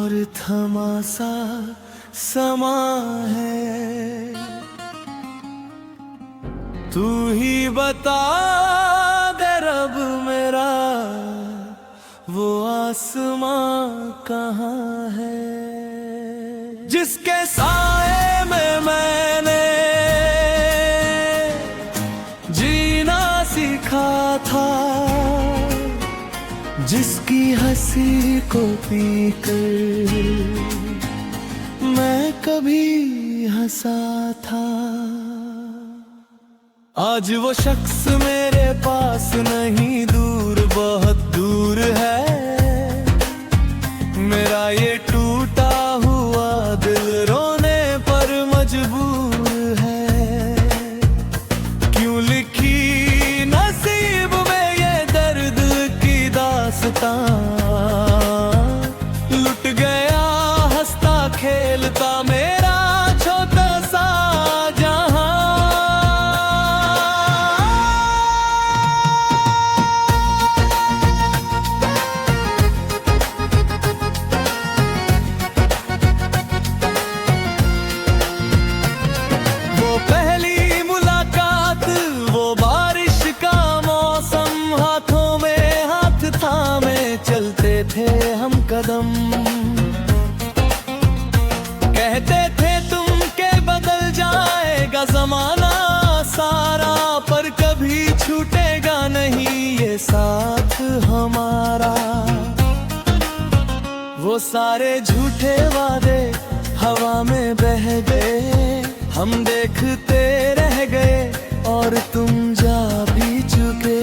और थमा सा समा है। तू ही बता दे रब मेरा वो आसमां कहाँ है, जिसके साए में मैंने जीना सीखा था, जिसकी हंसी को पीकर मैं कभी हंसा था। आज वो शख्स मेरे पास नहीं, दूर बहुत दूर है। मेरा ये टूटा हुआ दिल रोने पर मजबूर है। क्यों लिखी नसीब में ये दर्द की दास्तां, लुट गया हंसता खेलता मेरा छोटा सा जहां। पहली मुलाकात, वो बारिश का मौसम, हाथों में हाथ थामे चलते थे हम कदम। कहते थे तुम के बदल जाएगा जमाना सारा, पर कभी छूटेगा नहीं ये साथ हमारा। वो सारे झूठे वादे हवा में बह गए, हम देखते रह गए और तुम जा भी चुके।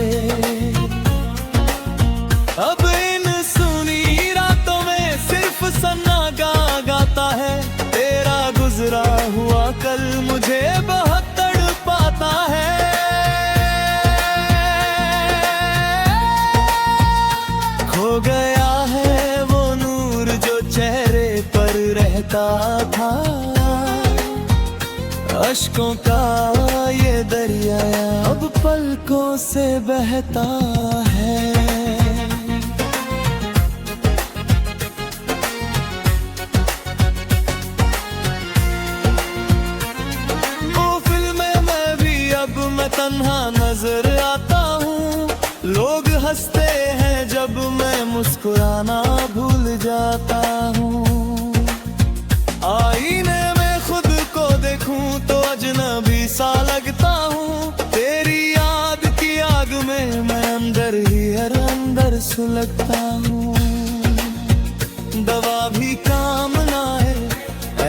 अब इन सुनी रातों में सिर्फ सन्नाटा गाता है, तेरा गुजरा हुआ कल मुझे बहुत तड़पाता है। खो गया है वो नूर जो चेहरे पर रहता था, अश्कों का ये दरिया अब पलकों से बहता है। वो फिल्में मैं भी अब मैं तन्हा नजर आता हूँ। लोग हंसते हैं जब मैं मुस्कुराना भूल जाता हूँ। आईने देखूं तो अजनबी सा लगता हूँ, तेरी याद की आग में मैं अंदर ही हर अंदर सुलगता हूँ। दवा भी काम ना है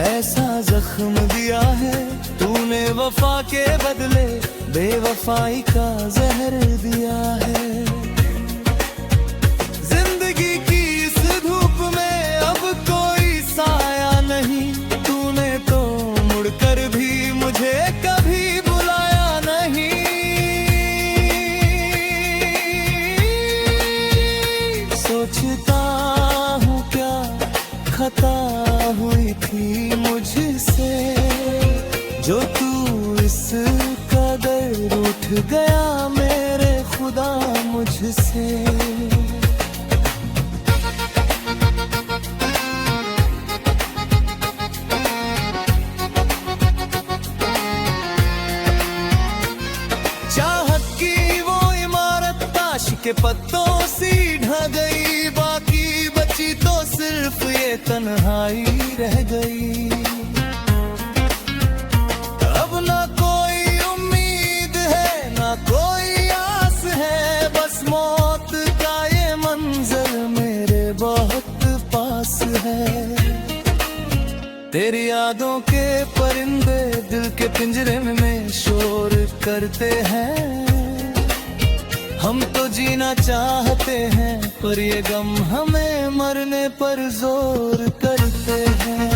ऐसा जख्म दिया है, तूने वफा के बदले बेवफाई का जहर दिया है। जिंदगी की इस धूप में अब कोई साया नहीं, तूने तो कर भी मुझे कभी बुलाया नहीं। सोचता हूँ क्या खता हुई थी मुझसे, जो तू इस कदर उठ गया मेरे खुदा मुझसे। के पत्तों सी ढह गई, बाकी बची तो सिर्फ ये तन्हाई रह गई। अब ना कोई उम्मीद है ना कोई आस है, बस मौत का ये मंजर मेरे बहुत पास है। तेरी यादों के परिंदे दिल के पिंजरे में शोर करते हैं। हम तो जीना चाहते हैं पर ये गम हमें मरने पर जोर करते हैं।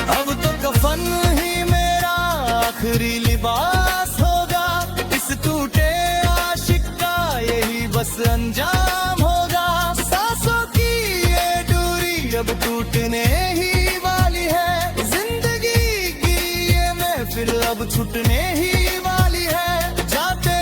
अब तो कफन ही मेरा आखिरी लिबास होगा, इस टूटे आशिक का यही बस अंजाम होगा। सांसों की ये दूरी अब टूटने ही फिर अब छूटने ही वाली है। जाते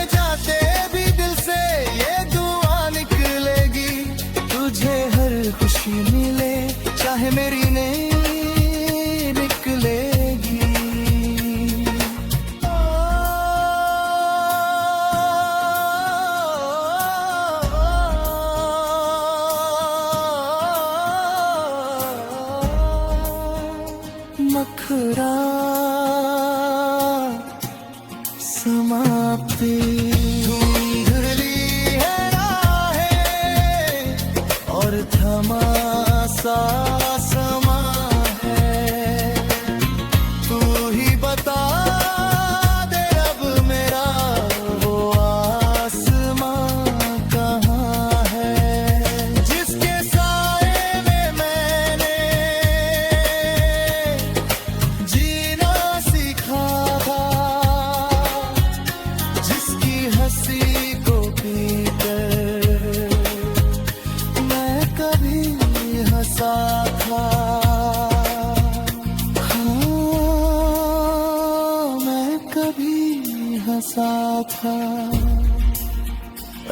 था,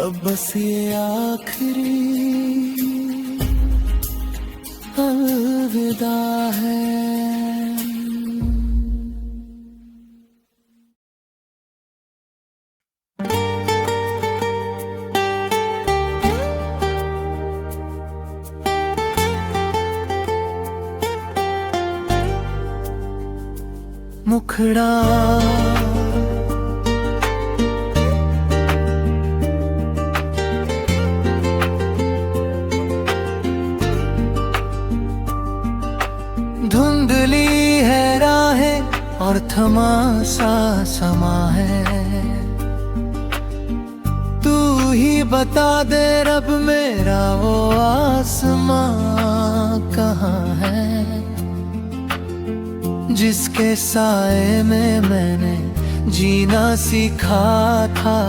अब बस ये आखिरी अलविदा है। मुखड़ा धुंधली है राहें और थमा सा समा है, तू ही बता दे रब मेरा वो आसमां कहाँ है, जिसके साए में मैंने जीना सीखा था,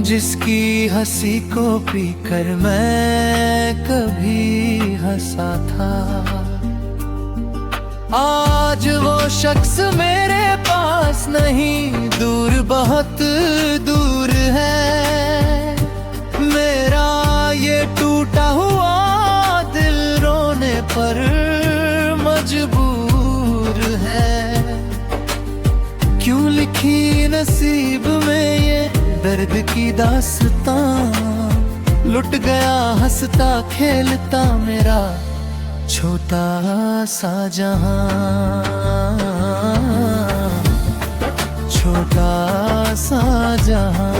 जिसकी हंसी को पीकर मैं कभी हंसा था। आज वो शख्स मेरे पास नहीं, दूर बहुत दूर है। मेरा ये टूटा हुआ दिल रोने पर मजबूर है। क्यों लिखी नसीब में ये दर्द की दास्तां, लुट गया हंसता खेलता मेरा छोटा सा जहां, छोटा सा जहां।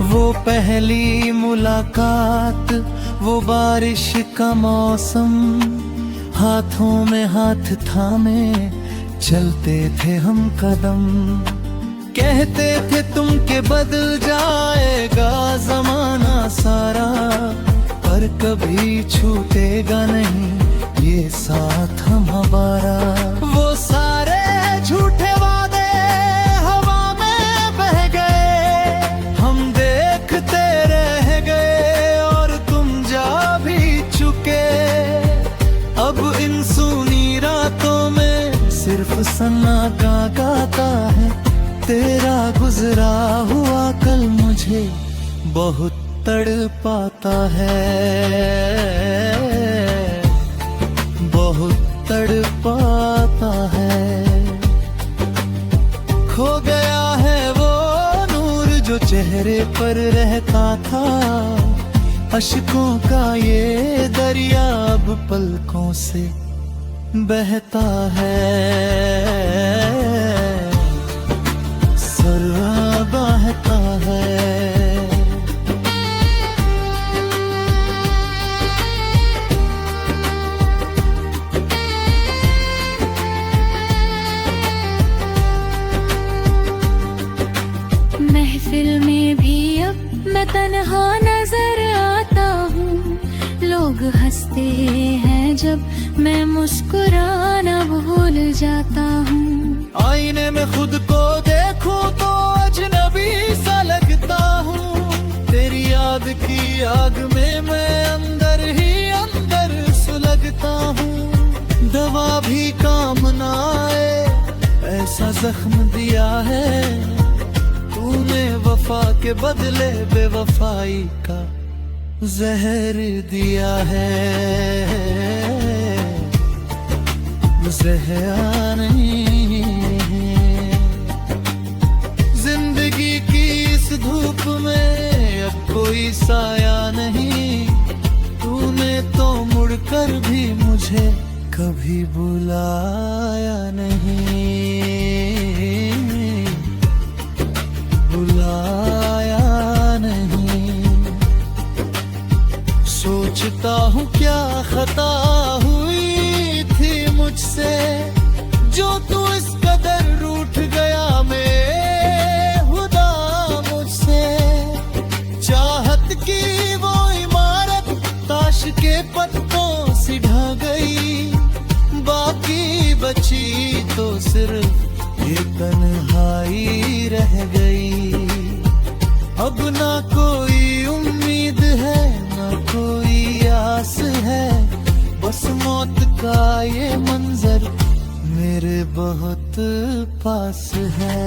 वो पहली मुलाकात, वो बारिश का मौसम, हाथों में हाथ थामे चलते थे हम कदम। कहते थे तुम के बदल जाएगा जमाना सारा, पर कभी छूटेगा नहीं ये साथ हम हमारा। वो सारे झूठे वादे हवा में बह गए, हम देखते रह गए और तुम जा भी चुके। अब इन सूनी रातों में सिर्फ सन्नाटा गाता है, तेरा गुजरा हुआ कल मुझे बहुत तड़पाता है, बहुत तड़पाता है। खो गया है वो नूर जो चेहरे पर रहता था, अश्कों का ये दरिया अब पलकों से बहता है, सरवा बहता है। महफिल में भी अब मैं तन्हा नजर आता हूँ, लोग हंसते हैं जब मैं मुस्कुराना भूल जाता हूँ। आईने में खुद को देखूं तो अजनबी सा लगता हूँ, तेरी याद की आग में मैं अंदर ही अंदर सुलगता हूँ। दवा भी काम ना आए ऐसा जख्म दिया है तूने, वफा के बदले बेवफाई का जहर दिया है। जहर नहीं, जिंदगी की इस धूप में अब कोई साया नहीं, तूने तो मुड़कर भी मुझे कभी बुलाया नहीं, बुलाया नहीं। सोचता हूँ क्या खता हुई थी मुझसे, जो तू इस कदर रूठ गया बेहुदा मुझसे। चाहत की वो इमारत ताश के पत्तों से ढह गई, बाकी बची तो सिर्फ ये तन्हाई रह गई। अब ना कोई बहुत पास है,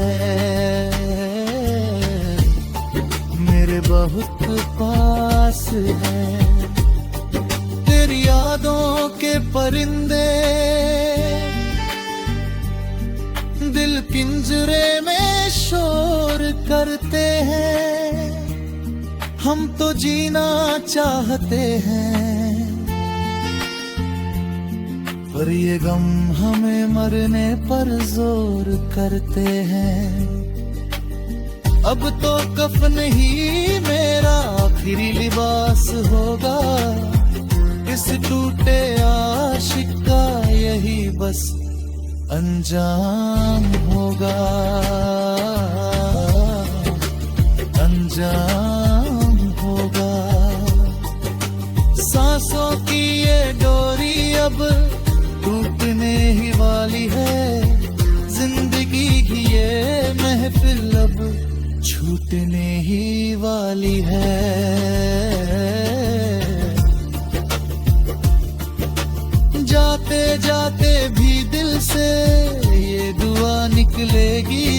मेरे बहुत पास है। तेरी यादों के परिंदे दिल पिंजरे में शोर करते हैं, हम तो जीना चाहते हैं, पर ये गम हमें मरने पर जोर करते हैं। अब तो कफन ही मेरा आखिरी लिबास होगा, इस टूटे आशिक का यही बस अंजाम होगा, अंजाम होगा। सांसों की ये डोरी अब टूटने ही वाली है, जिंदगी की ये महफिल अब छूटने ही वाली है। जाते जाते भी दिल से ये दुआ निकलेगी,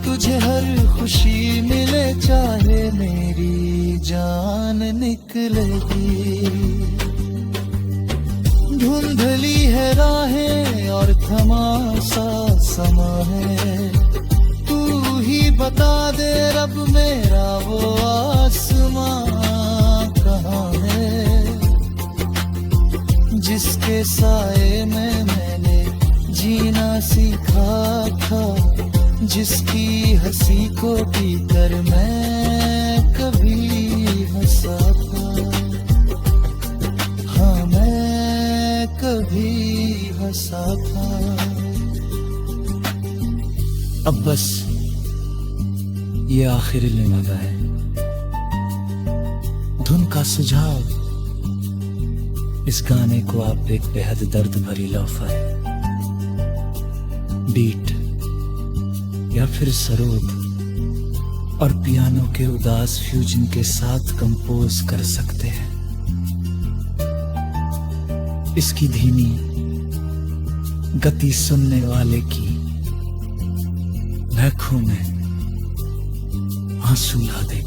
तुझे हर खुशी मिले चाहे मेरी जान निकलेगी। धुंधली है राहें और थमा सा समा है, तू ही बता दे रब मेरा वो आसमां कहाँ है, जिसके साए में मैंने जीना सीखा था, जिसकी हंसी को पीकर मैं कभी हंसा था, हाँ मैं कभी हंसा था। अब बस ये आखिरी लिम्हा है, धुन का सुझाव इस गाने को आप एक बेहद दर्द भरी लौफा है, बीट या फिर सरोद और पियानो के उदास फ्यूजन के साथ कंपोज कर सकते हैं। इसकी धीमी गति सुनने वाले की आंखों में आंसू ला दे।